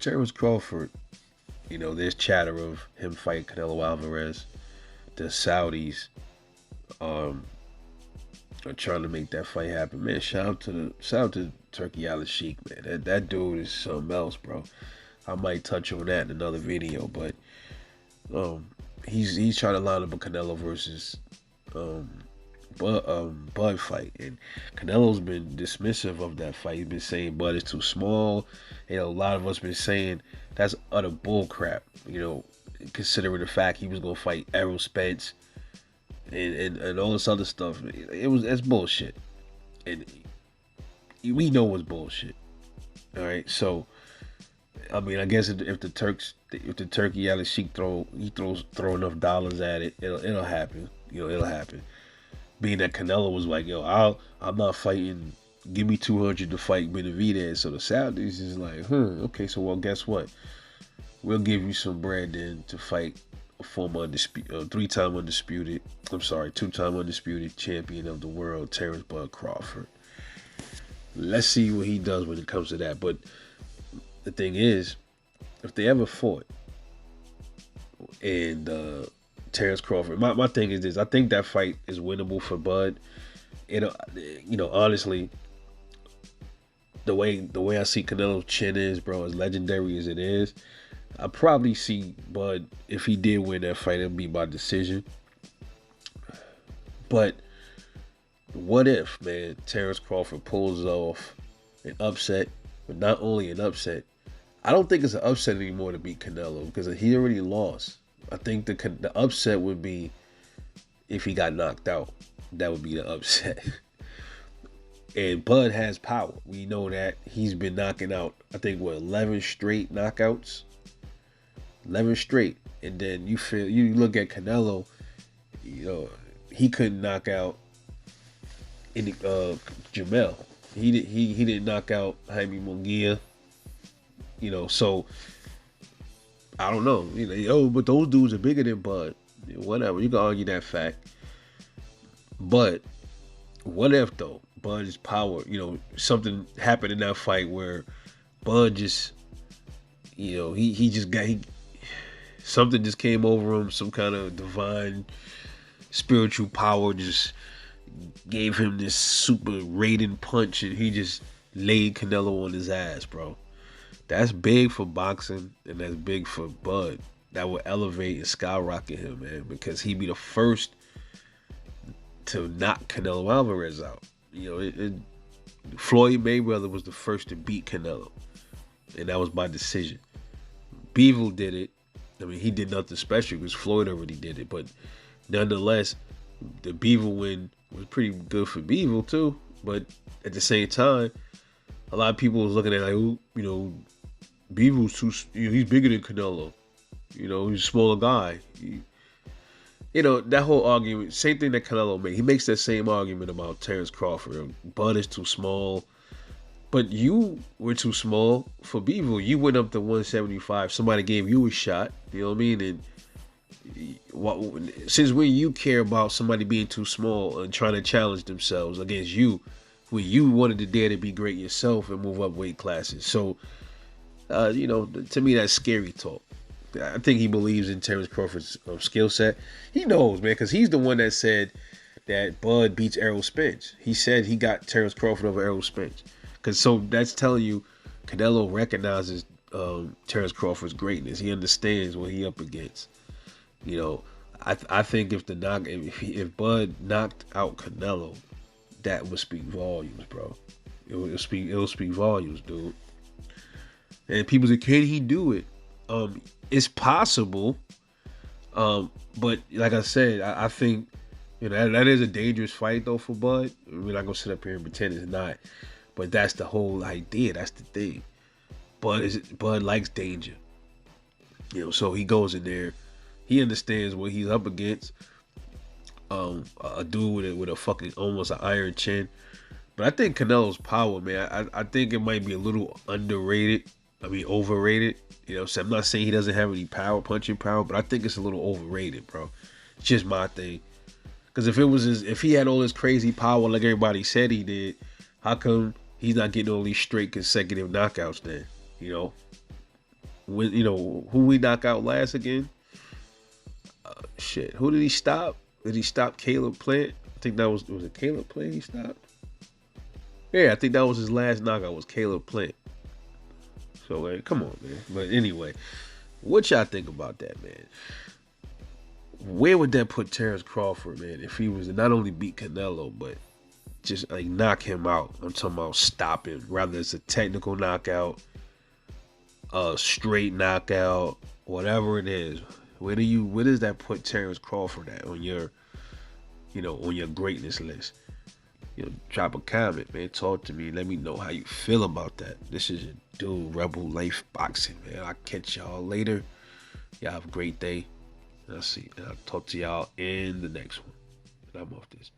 Terence Crawford, there's chatter of him fighting Canelo Alvarez. The Saudis um, are trying to make that fight happen. Man, shout out to Turkey Al Sheik, man. That dude is something else, bro. I might touch on that in another video, but um, he's trying to line up a Canelo versus um, Bud fight, and Canelo's been dismissive of that fight. He's been saying Bud is too small. A lot of us been saying that's utter bull crap. Considering the fact he was gonna fight Errol Spence and all this other stuff, that's bullshit, and we know it's bullshit. All right, so I mean, I guess if the Turkey Al Sheik throw enough dollars at it, it'll happen. It'll happen. Being that Canelo was like, yo, I'm not fighting. Give me 200 to fight Benavidez. So the Saudis is like, okay, so well, guess what? We'll give you some bread then to fight a former undisputed, two-time undisputed champion of the world, Terence Bud Crawford. Let's see what he does when it comes to that. But the thing is, if they ever fought, and Terence Crawford, my thing is this: I think that fight is winnable for Bud. Honestly, the way I see Canelo's chin is, bro, as legendary as it is, I probably see Bud, if he did win that fight, it'd be by decision. But what if, man, Terence Crawford pulls off an upset, but not only an upset, I don't think it's an upset anymore to beat Canelo because he already lost. I think the upset would be if he got knocked out. That would be the upset. And Bud has power. We know that. He's been knocking out, I think, 11 straight knockouts? 11 straight. And then you look at Canelo, he couldn't knock out any Jamel. He didn't knock out Jaime Munguia. So I don't know. But those dudes are bigger than Bud. Whatever, you can argue that fact. But what if though Bud's power? Something happened in that fight where Bud just, something just came over him. Some kind of divine spiritual power just gave him this super raiding punch, and he just laid Canelo on his ass, bro. That's big for boxing, and that's big for Bud. That would elevate and skyrocket him, man, because he'd be the first to knock Canelo Alvarez out. Floyd Mayweather was the first to beat Canelo, and that was by decision. Bivol did it. I mean, he did nothing special because Floyd already did it, but nonetheless, the Bivol win was pretty good for Bivol too. But at the same time, a lot of people was looking at Bivol's too. He's bigger than Canelo. He's a smaller guy. That whole argument, same thing that Canelo made. He makes that same argument about Terence Crawford. Bud is too small. But you were too small for Bivol. You went up to 175. Somebody gave you a shot. You know what I mean? And since when you care about somebody being too small and trying to challenge themselves against you, when you wanted to dare to be great yourself and move up weight classes. So, to me, that's scary talk. I think he believes in Terence Crawford's skill set. He knows, man, because he's the one that said that Bud beats Errol Spence. He said he got Terence Crawford over Errol Spence. So that's telling you Canelo recognizes Terence Crawford's greatness. He understands what he up against. I think if Bud knocked out Canelo, that would speak volumes, bro. It'll speak volumes, dude. And people say, can he do it? It's possible, but like I said, I think that is a dangerous fight though for Bud. We're not gonna sit up here and pretend it's not, but that's the whole idea. That's the thing. Bud likes danger, so he goes in there. He understands what he's up against. A dude with a fucking almost an iron chin. But I think Canelo's power, man. I think it might be a little underrated. I mean, overrated. So I'm not saying he doesn't have any punching power, but I think it's a little overrated, bro. It's just my thing. Because if he had all this crazy power like everybody said he did, how come he's not getting all these straight consecutive knockouts then? when who we knock out last again? Shit, who did he stop? Did he stop Caleb Plant? I think that was it Caleb Plant he stopped? Yeah, I think that was his last knockout was Caleb Plant. So like, come on, man. But anyway, what y'all think about that, man? Where would that put Terence Crawford, man, if he was to not only beat Canelo, but just like knock him out? I'm talking about stopping, rather it's a technical knockout, a straight knockout, whatever it is. Where does that put Terence Crawford at on your on your greatness list? Drop a comment, man. Talk to me. Let me know how you feel about that. This is your dude, Rebel Life Boxing, man. I'll catch y'all later. Y'all have a great day. And I'll talk to y'all in the next one. And I'm off this.